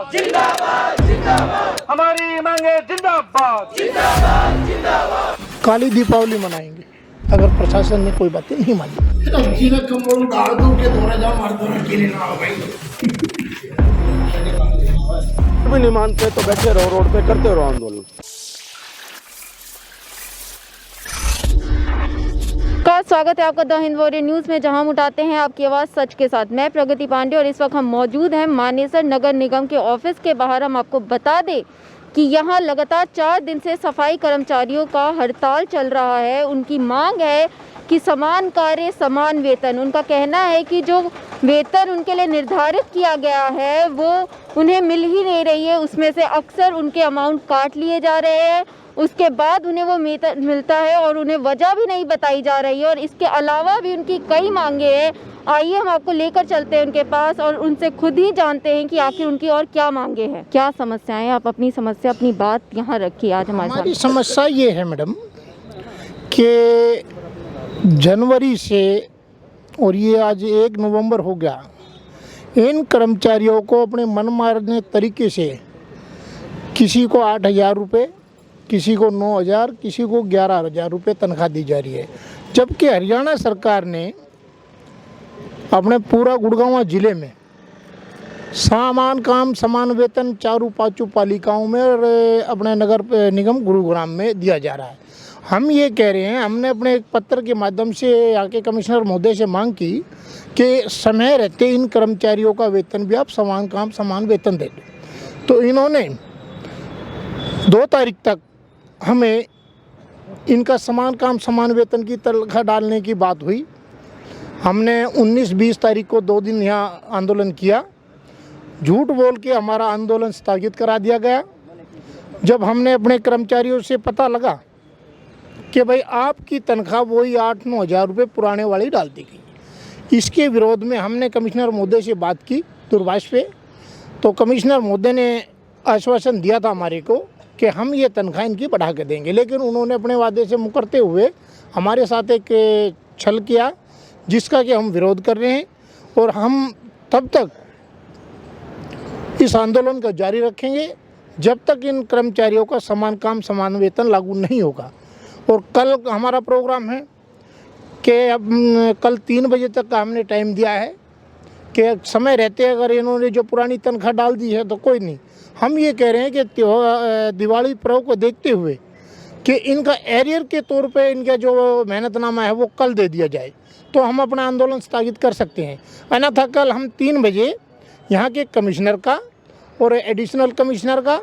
जिंदाबाद जिंदाबाद जिंदाबाद, हमारी मांगे जिंदाबाद जिंदाबाद जिंदाबाद। काली दीपावली मनाएंगे अगर प्रशासन ने कोई बातें नहीं मानी। कम्बल डाल दो के दौरा जा मार दो अकेले ना हो भाई। भी नहीं मानते तो बैठे रहो रोड पे, करते रहो आंदोलन। का स्वागत है आपका द हिंद वॉरियर न्यूज़ में, जहां हम उठाते हैं आपकी आवाज़ सच के साथ। मैं प्रगति पांडे और इस वक्त हम मौजूद हैं मानेसर नगर निगम के ऑफिस के बाहर। हम आपको बता दें कि यहां लगातार 4 दिन से सफाई कर्मचारियों का हड़ताल चल रहा है। उनकी मांग है कि समान कार्य समान वेतन। उनका कहना है कि जो वेतन उनके लिए निर्धारित किया गया है वो उन्हें मिल ही नहीं रही है। उसमें से अक्सर उनके अमाउंट काट लिए जा रहे हैं, उसके बाद उन्हें वो मिलता है और उन्हें वजह भी नहीं बताई जा रही है। और इसके अलावा भी उनकी कई मांगे हैं। आइए हम आपको लेकर चलते हैं उनके पास और उनसे खुद ही जानते हैं कि आखिर उनकी और क्या मांगे हैं, क्या समस्याएं। आप अपनी समस्या, अपनी बात यहाँ रखिए आज हमारी साथ। समस्या ये है मैडम कि जनवरी से और ये आज 1 नवंबर हो गया, इन कर्मचारियों को अपने मनमाने तरीके से किसी को 8,000 रुपये, किसी को 9,000, किसी को 11,000 रुपये तनख्वाह दी जा रही है। जबकि हरियाणा सरकार ने अपने पूरा गुड़गांव जिले में समान काम समान वेतन 4-5 पालिकाओं में और अपने नगर निगम गुरुग्राम में दिया जा रहा है। हम ये कह रहे हैं, हमने अपने एक पत्र के माध्यम से यहाँ के कमिश्नर महोदय से मांग की कि समय रहते इन कर्मचारियों का वेतन भी आप समान काम समान वेतन दे दो। तो इन्होंने 2 तारीख तक हमें इनका समान काम समान वेतन की तनख्वाह डालने की बात हुई। हमने 19-20 तारीख को 2 दिन यहाँ आंदोलन किया। झूठ बोल के हमारा आंदोलन स्थगित करा दिया गया। जब हमने अपने कर्मचारियों से पता लगा कि भाई आपकी तनख्वाह वही 8-9 हज़ार रुपये पुराने वाली डाल दी गई, इसके विरोध में हमने कमिश्नर महोदय से बात की दूरभाष पे। तो कमिश्नर महोदय ने आश्वासन दिया था हमारे को कि हम ये तनख्वाह इनकी बढ़ा के देंगे, लेकिन उन्होंने अपने वादे से मुकरते हुए हमारे साथ एक छल किया, जिसका कि हम विरोध कर रहे हैं। और हम तब तक इस आंदोलन को जारी रखेंगे जब तक इन कर्मचारियों का समान काम समान वेतन लागू नहीं होगा। और कल हमारा प्रोग्राम है कि अब कल 3 बजे तक का हमने टाइम दिया है कि समय रहते अगर इन्होंने जो पुरानी तनख्वाह डाल दी है तो कोई नहीं। हम ये कह रहे हैं कि दिवाली पर्व को देखते हुए कि इनका एरियर के तौर पे इनका जो मेहनतनामा है वो कल दे दिया जाए, तो हम अपना आंदोलन स्थगित कर सकते हैं। अन्यथा कल हम 3 बजे यहाँ के कमिश्नर का और एडिशनल कमिश्नर का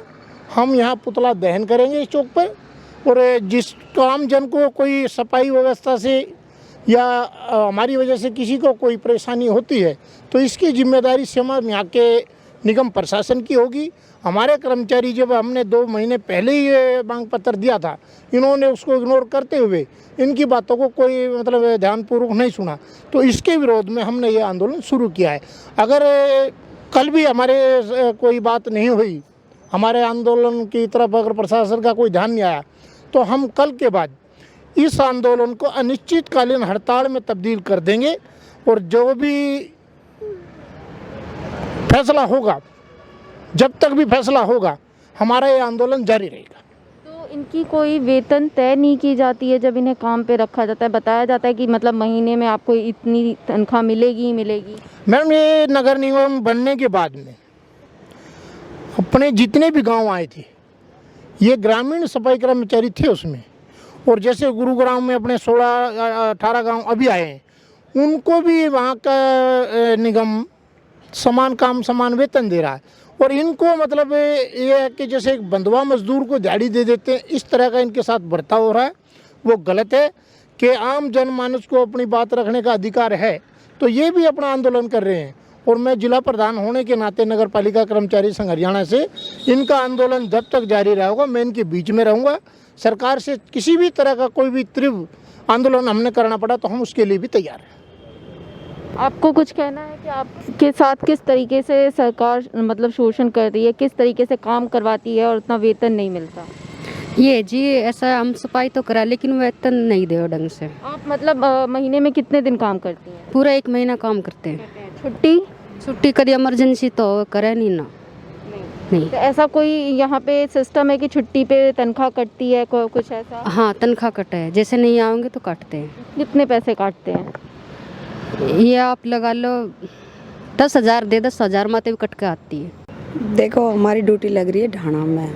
हम यहाँ पुतला दहन करेंगे इस चौक पर। और जिस आम जन को कोई सफाई व्यवस्था से या हमारी वजह से किसी को कोई परेशानी होती है तो इसकी जिम्मेदारी स्वयं यहाँ के निगम प्रशासन की होगी। हमारे कर्मचारी जब हमने 2 महीने पहले ही ये मांग पत्र दिया था, इन्होंने उसको इग्नोर करते हुए इनकी बातों को कोई ध्यानपूर्वक नहीं सुना, तो इसके विरोध में हमने ये आंदोलन शुरू किया है। अगर कल भी हमारे कोई बात नहीं हुई, हमारे आंदोलन की तरफ अगर प्रशासन का कोई ध्यान नहीं आया, तो हम कल के बाद इस आंदोलन को अनिश्चितकालीन हड़ताल में तब्दील कर देंगे। और जो भी फैसला होगा, जब तक भी फैसला होगा, हमारा ये आंदोलन जारी रहेगा। तो इनकी कोई वेतन तय नहीं की जाती है जब इन्हें काम पे रखा जाता है? बताया जाता है कि मतलब महीने में आपको इतनी तनख्वाह मिलेगी ही मिलेगी। मैडम, ये नगर निगम बनने के बाद में अपने जितने भी गांव आए थे, ये ग्रामीण सफाई कर्मचारी थे उसमें। और जैसे गुरुग्राम में अपने 16-18 गांव अभी आए हैं, उनको भी वहाँ का निगम समान काम समान वेतन दे रहा है। और इनको ये है कि जैसे एक बंधुआ मजदूर को दिहाड़ी दे देते हैं, इस तरह का इनके साथ बर्ताव हो रहा है। वो गलत है कि आम जनमानस को अपनी बात रखने का अधिकार है, तो ये भी अपना आंदोलन कर रहे हैं। और मैं जिला प्रधान होने के नाते नगर पालिका कर्मचारी संघ हरियाणा से इनका आंदोलन जब तक जारी रहेगा मैं इनके बीच में रहूँगा। सरकार से किसी भी तरह का कोई भी तीव्र आंदोलन हमने करना पड़ा तो हम उसके लिए भी तैयार हैं। आपको कुछ कहना है कि आपके साथ किस तरीके से सरकार शोषण कर रही है, किस तरीके से काम करवाती है और उतना वेतन नहीं मिलता? ये जी ऐसा हम सफाई तो करा लेकिन वेतन नहीं दे ढंग से। आप महीने में कितने दिन काम करती हैं? पूरा 1 महीना काम करते हैं। छुट्टी छुट्टी कभी इमरजेंसी तो करे नहीं ना। नहीं। तो ऐसा कोई यहाँ पे सिस्टम है कि छुट्टी पे तनख्वाह कटती है, कुछ ऐसा? हाँ, तनख्वाह कटा है, जैसे नहीं आओगे तो काटते हैं। कितने पैसे काटते हैं? ये आप लगा लो 10,000 दे, 10,000 माते भी कट के आती है। देखो हमारी ड्यूटी लग रही है ढाणा में,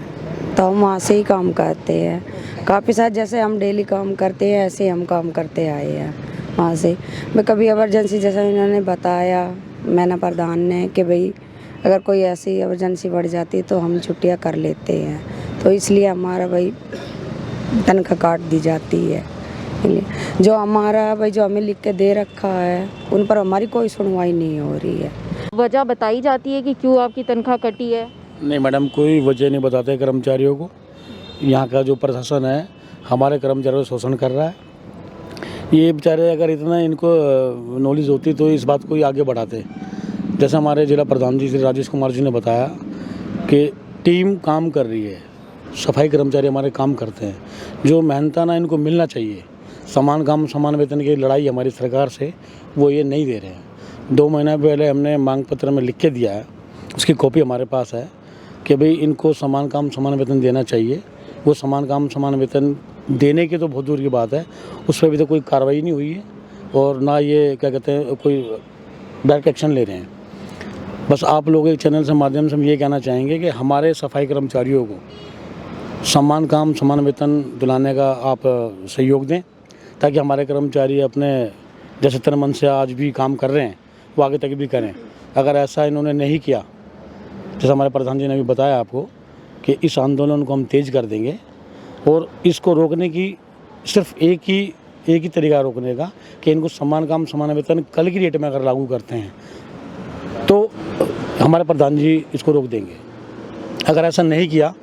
तो हम वहाँ से ही काम करते हैं। काफ़ी सारे जैसे हम डेली काम करते हैं ऐसे हम काम करते आए हैं वहाँ से। मैं कभी इमरजेंसी जैसा इन्होंने बताया मैना प्रधान ने कि भाई अगर कोई ऐसी इमरजेंसी बढ़ जाती है तो हम छुट्टियाँ कर लेते हैं, तो इसलिए हमारा भाई तनख्वाह काट दी जाती है। जो हमारा भाई जो हमें लिख के दे रखा है उन पर हमारी कोई सुनवाई नहीं हो रही है। वजह बताई जाती है कि क्यों आपकी तनख्वाह कटी है? नहीं मैडम, कोई वजह नहीं बताते कर्मचारियों को। यहाँ का जो प्रशासन है हमारे कर्मचारियों को शोषण कर रहा है। ये बेचारे अगर इतना इनको नॉलेज होती तो इस बात को ही आगे बढ़ाते। जैसे हमारे जिला प्रधान जी श्री राजेश कुमार जी ने बताया कि टीम काम कर रही है, सफाई कर्मचारी हमारे काम करते हैं, जो मेहनताना इनको मिलना चाहिए। समान काम समान वेतन की लड़ाई हमारी सरकार से वो ये नहीं दे रहे हैं। 2 महीना पहले हमने मांग पत्र में लिख के दिया है, उसकी कॉपी हमारे पास है कि भाई इनको समान काम समान वेतन देना चाहिए। वो समान काम समान वेतन देने की तो बहुत दूर की बात है, उस पर अभी तो कोई कार्रवाई नहीं हुई है और ना ये क्या कहते हैं कोई डायरेक्ट एक्शन ले रहे हैं। बस आप लोगों के चैनल से माध्यम से हम ये कहना चाहेंगे कि हमारे सफाई कर्मचारियों को समान काम समान वेतन दिलाने का आप सहयोग दें, ताकि हमारे कर्मचारी अपने जैसे तन मन से आज भी काम कर रहे हैं वो आगे तक भी करें। अगर ऐसा इन्होंने नहीं किया, जैसे हमारे प्रधान जी ने भी बताया आपको, कि इस आंदोलन को हम तेज़ कर देंगे और इसको रोकने की सिर्फ एक ही तरीका रोकने का कि इनको समान काम समान वेतन कल की डेट में अगर लागू करते हैं तो हमारे प्रधान जी इसको रोक देंगे। अगर ऐसा नहीं किया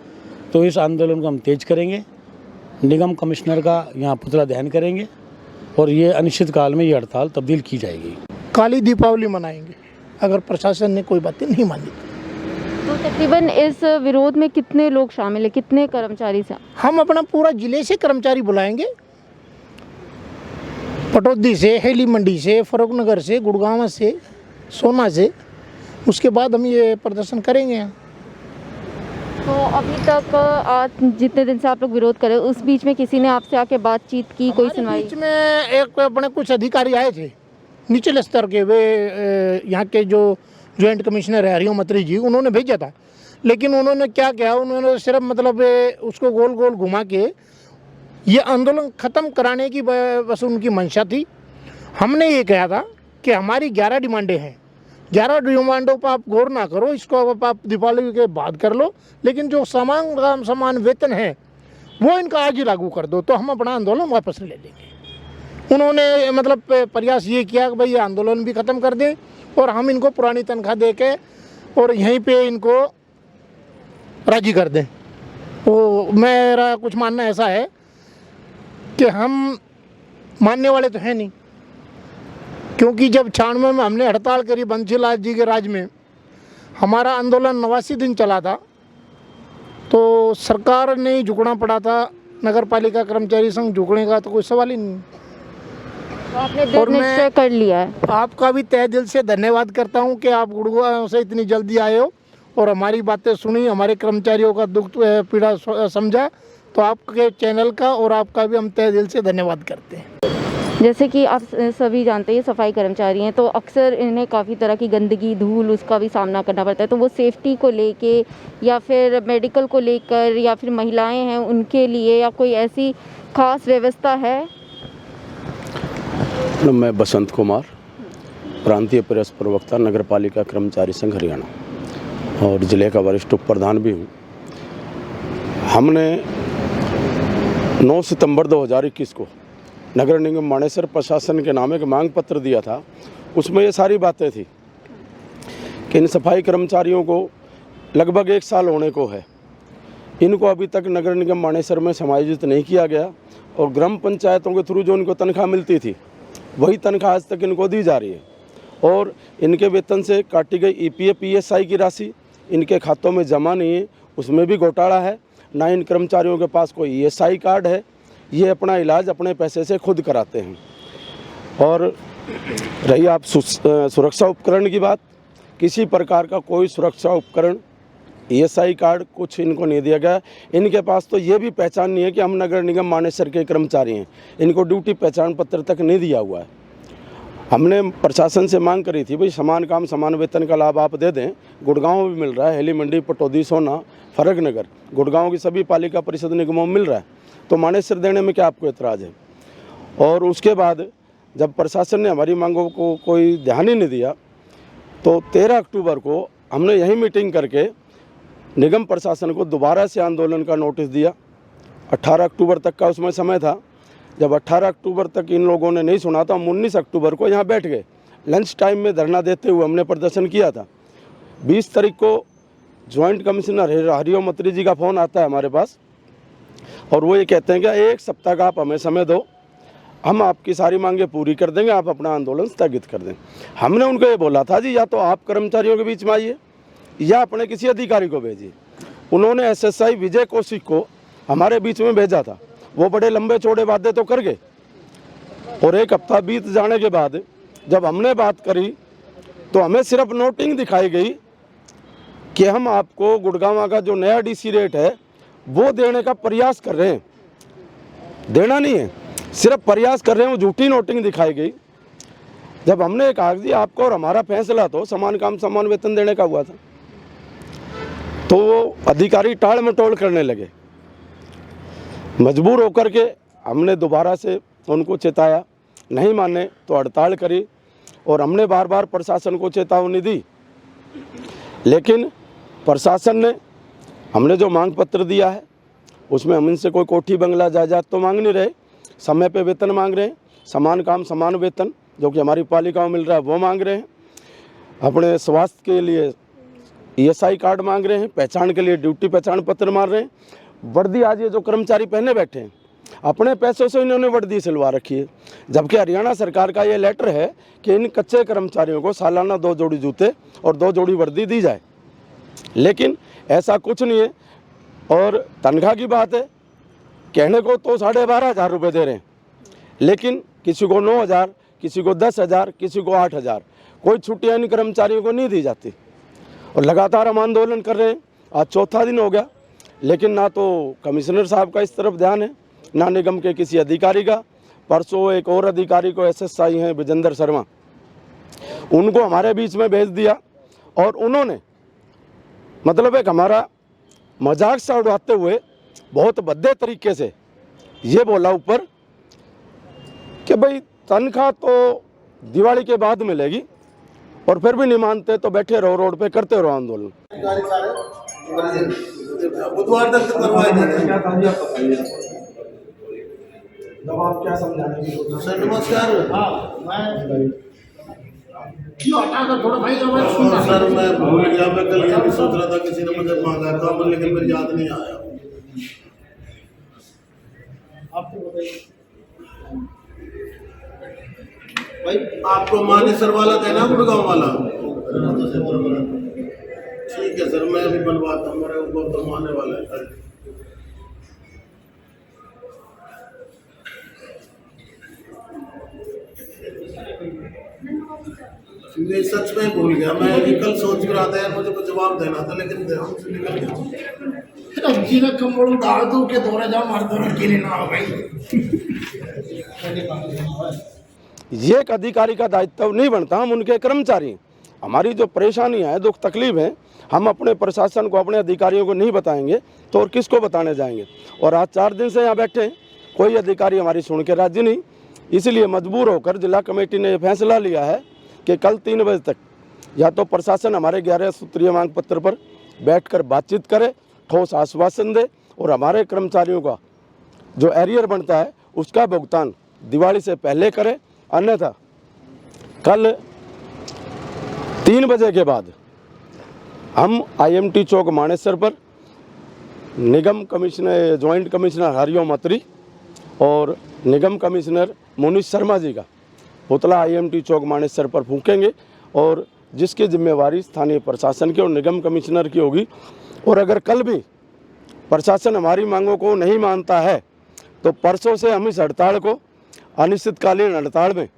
तो इस आंदोलन को हम तेज करेंगे, निगम कमिश्नर का यहाँ पुतला दहन करेंगे और ये अनिश्चित काल में ये हड़ताल तब्दील की जाएगी। काली दीपावली मनाएंगे अगर प्रशासन ने कोई बातें नहीं मानी। तो तकरीबन इस विरोध में कितने लोग शामिल हैं, कितने कर्मचारी से? हम अपना पूरा जिले से कर्मचारी बुलाएंगे, पटौदी से, हेली मंडी से, फरुखनगर से, गुड़गांव से, सोना से। उसके बाद हम ये प्रदर्शन करेंगे। तो अभी तक आज जितने दिन से आप लोग विरोध कर रहे हो, उस बीच में किसी ने आपसे आके बातचीत की, कोई सुनवाई? बीच में एक अपने कुछ अधिकारी आए थे निचले स्तर के, वे यहाँ के जो जॉइंट कमिश्नर है हरिओम अत्री जी, उन्होंने भेजा था। लेकिन उन्होंने क्या किया, उन्होंने सिर्फ मतलब उसको गोल गोल घुमा के ये आंदोलन ख़त्म कराने की बस उनकी मंशा थी। हमने ये कहा था कि हमारी 11 डिमांडें हैं, 11 डिमांडों पर आप गौर ना करो, इसको आप दीपावली के बाद कर लो, लेकिन जो समान वेतन है वो इनका आज ही लागू कर दो, तो हम अपना आंदोलन वापस ले लेंगे। उन्होंने मतलब प्रयास ये किया कि भाई ये आंदोलन भी ख़त्म कर दें और हम इनको पुरानी तनख्वाह दे के और यहीं पे इनको राजी कर दें। तो मेरा कुछ मानना ऐसा है कि हम मानने वाले तो हैं नहीं, क्योंकि जब 96 में हमने हड़ताल करी बंसीलाल जी के राज में, हमारा आंदोलन 89 दिन चला था, तो सरकार ने ही झुकना पड़ा था। नगर पालिका कर्मचारी संघ झुकने का तो कोई सवाल ही नहीं। तो आपने दृढ़ निश्चय कर लिया है। आपका भी तहे दिल से धन्यवाद करता हूं कि आप गुड़गांव से इतनी जल्दी आए हो और हमारी बातें सुनी, हमारे कर्मचारियों का दुख पीड़ा समझा। तो आपके चैनल का और आपका भी हम तहे दिल से धन्यवाद करते हैं। जैसे कि आप सभी जानते हैं सफाई कर्मचारी हैं, तो अक्सर इन्हें काफ़ी तरह की गंदगी, धूल, उसका भी सामना करना पड़ता है। तो वो सेफ्टी को लेके या फिर मेडिकल को लेकर या फिर महिलाएं हैं उनके लिए या कोई ऐसी खास व्यवस्था है? मैं बसंत कुमार, प्रांतीय प्रेस प्रवक्ता, नगर पालिका कर्मचारी संघ हरियाणा और ज़िले का वरिष्ठ उप प्रधान भी हूँ। हमने 9 सितंबर 2021 को नगर निगम मानेसर प्रशासन के नाम एक मांग पत्र दिया था। उसमें ये सारी बातें थी कि इन सफाई कर्मचारियों को लगभग 1 साल होने को है, इनको अभी तक नगर निगम मानेसर में समायोजित नहीं किया गया और ग्राम पंचायतों के थ्रू जो इनको तनख्वाह मिलती थी वही तनख्वाह आज तक इनको दी जा रही है और इनके वेतन से काटी गई EPF PSI की राशि इनके खातों में जमा नहीं है, उसमें भी घोटाला है। ना इन कर्मचारियों के पास कोई ESI कार्ड है, ये अपना इलाज अपने पैसे से खुद कराते हैं। और रही आप सुरक्षा उपकरण की बात, किसी प्रकार का कोई सुरक्षा उपकरण ESI कार्ड कुछ इनको नहीं दिया गया। इनके पास तो ये भी पहचान नहीं है कि हम नगर निगम मानेसर के कर्मचारी हैं। इनको ड्यूटी पहचान पत्र तक नहीं दिया हुआ है। हमने प्रशासन से मांग करी थी, भाई समान काम समान वेतन का लाभ आप दे दें। गुड़गांव में भी मिल रहा है, हेली मंडी, पटौदी, सोना, फरक नगर, गुड़गांव की सभी पालिका परिषद निगमों में मिल रहा है, तो मानेसर देने में क्या आपको एतराज़ है? और उसके बाद जब प्रशासन ने हमारी मांगों को कोई ध्यान ही नहीं दिया, तो 13 अक्टूबर को हमने यही मीटिंग करके निगम प्रशासन को दोबारा से आंदोलन का नोटिस दिया। 18 अक्टूबर तक का उसमें समय था। जब 18 अक्टूबर तक इन लोगों ने नहीं सुना तो हम 19 अक्टूबर को यहाँ बैठ गए। लंच टाइम में धरना देते हुए हमने प्रदर्शन किया था। 20 तारीख को जॉइंट कमिश्नर हरिओम अत्री जी का फ़ोन आता है हमारे पास, और वो ये कहते हैं कि 1 सप्ताह का आप हमें समय दो, हम आपकी सारी मांगें पूरी कर देंगे, आप अपना आंदोलन स्थगित कर दें। हमने उनको ये बोला था जी, या तो आप कर्मचारियों के बीच में आइए या अपने किसी अधिकारी को भेजिए। उन्होंने SSI विजय कौशिक को हमारे बीच में भेजा था। वो बड़े लंबे चौड़े वादे तो कर गए, और 1 हफ्ता बीत जाने के बाद जब हमने बात करी तो हमें सिर्फ नोटिंग दिखाई गई कि हम आपको गुड़गांव का जो नया DC रेट है वो देने का प्रयास कर रहे हैं। देना नहीं है, सिर्फ प्रयास कर रहे हैं, वो झूठी नोटिंग दिखाई गई। जब हमने कहा कि आपको और हमारा फैसला तो समान काम समान वेतन देने का हुआ था, तो वो अधिकारी टाल मटोल करने लगे। मजबूर होकर के हमने दोबारा से उनको चेताया, नहीं माने तो हड़ताल करी, और हमने बार बार प्रशासन को चेतावनी दी। लेकिन प्रशासन ने हमने जो मांग पत्र दिया है उसमें हम इनसे कोई कोठी बंगला जायदाद तो मांग नहीं रहे, समय पे वेतन मांग रहे हैं, समान काम समान वेतन जो कि हमारी पालिकाओं में मिल रहा है वो मांग रहे हैं, अपने स्वास्थ्य के लिए ESI कार्ड मांग रहे हैं, पहचान के लिए ड्यूटी पहचान पत्र मांग रहे हैं। वर्दी आज ये जो कर्मचारी पहने बैठे हैं अपने पैसों से इन्होंने वर्दी सिलवा रखी है, जबकि हरियाणा सरकार का ये लेटर है कि इन कच्चे कर्मचारियों को सालाना 2 जोड़ी जूते और 2 जोड़ी वर्दी दी जाए। लेकिन ऐसा कुछ नहीं है। और तनख्वाह की बात है, कहने को तो 12,500 रुपये दे रहे हैं, लेकिन किसी को 9,000, किसी को 10,000, किसी को 8,000, कोई छुट्टियाँ इन कर्मचारियों को नहीं दी जाती। और लगातार हम आंदोलन कर रहे हैं, आज 4था दिन हो गया, लेकिन ना तो कमिश्नर साहब का इस तरफ ध्यान है, ना निगम के किसी अधिकारी का। परसों एक और अधिकारी को SSI हैं विजेंद्र शर्मा, उनको हमारे बीच में भेज दिया, और उन्होंने मतलब एक हमारा मजाक सा उड़ाते हुए बहुत भद्दे तरीके से ये बोला ऊपर कि भाई तनख्वाह तो दिवाली के बाद मिलेगी, और फिर भी नहीं मानते तो बैठे रहो रोड पे, करते रहो आंदोलन। बुधवार तक करवाए देंगे। अब आप क्या समझाने की कोशिश? सर नमस्कार। क्यों हटा कर थोड़ा भाई आवाज सुन रहा सर मैं भूल गया, मैं कल ये भी सोच रहा था किसी ने मुझे मांगा था, लेकिन मेरी याद नहीं आया। आपको बताइए भाई आपको मानेसर वाला देना, गुड़गांव वाला? ठीक है सर, मैं अभी बनवाता हूँ, मेरे ऊपर तो आने वाला है। मैं सच में भूल गया, मैं अभी कल सोच रहा था यार मुझे कुछ जवाब देना था, लेकिन ध्यान से निकल गया। अब जी का कमोड़ डाल दो के दौरे जाओ मार दो अकेले ना हो भाई। ये एक अधिकारी का दायित्व नहीं बनता, हम उनके कर्मचारी हैं। हमारी जो परेशानियां हैं, दुख तकलीफ है, हम अपने प्रशासन को, अपने अधिकारियों को नहीं बताएंगे तो और किसको बताने जाएंगे। और आज 4 दिन से यहाँ बैठे हैं, कोई अधिकारी हमारी सुन के राजी नहीं। इसलिए मजबूर होकर जिला कमेटी ने यह फैसला लिया है कि कल 3 बजे तक या तो प्रशासन हमारे 11 सूत्रीय मांग पत्र पर बैठकर बातचीत करे, ठोस आश्वासन दे, और हमारे कर्मचारियों का जो एरियर बनता है उसका भुगतान दिवाली से पहले करे। अन्यथा कल 3 बजे के बाद हम IMT चौक मानेसर पर निगम कमिश्नर, जॉइंट कमिश्नर हरिओम अत्री और निगम कमिश्नर मोनीश शर्मा जी का पुतला IMT चौक मानेसर पर फूकेंगे, और जिसकी जिम्मेवारी स्थानीय प्रशासन की और निगम कमिश्नर की होगी। और अगर कल भी प्रशासन हमारी मांगों को नहीं मानता है तो परसों से हम इस हड़ताल को अनिश्चितकालीन हड़ताल में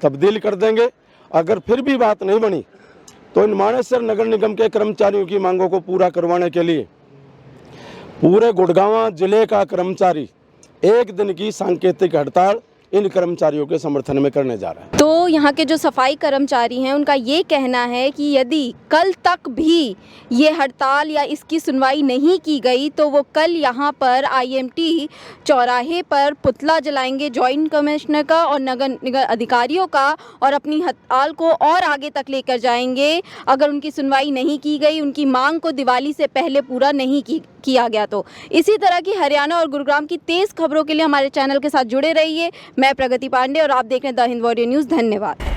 तब्दील कर देंगे। अगर फिर भी बात नहीं बनी तो इन मानेसर नगर निगम के कर्मचारियों की मांगों को पूरा करवाने के लिए पूरे गुड़गांव जिले का कर्मचारी 1 दिन की सांकेतिक हड़ताल इन कर्मचारियों के समर्थन में करने जा रहा है। तो यहाँ के जो सफाई कर्मचारी हैं उनका ये कहना है कि यदि कल तक भी ये हड़ताल या इसकी सुनवाई नहीं की गई तो वो कल यहाँ पर IMT चौराहे पर पुतला जलाएंगे जॉइंट कमिश्नर का और नगर निगम अधिकारियों का, और अपनी हड़ताल को और आगे तक लेकर जाएंगे अगर उनकी सुनवाई नहीं की गई, उनकी मांग को दिवाली से पहले पूरा नहीं किया गया तो। इसी तरह की हरियाणा और गुरुग्राम की तेज़ खबरों के लिए हमारे चैनल के साथ जुड़े रहिए। मैं प्रगति पांडे और आप देख रहे हैं द हिंद वॉरियर न्यूज़। धन्यवाद।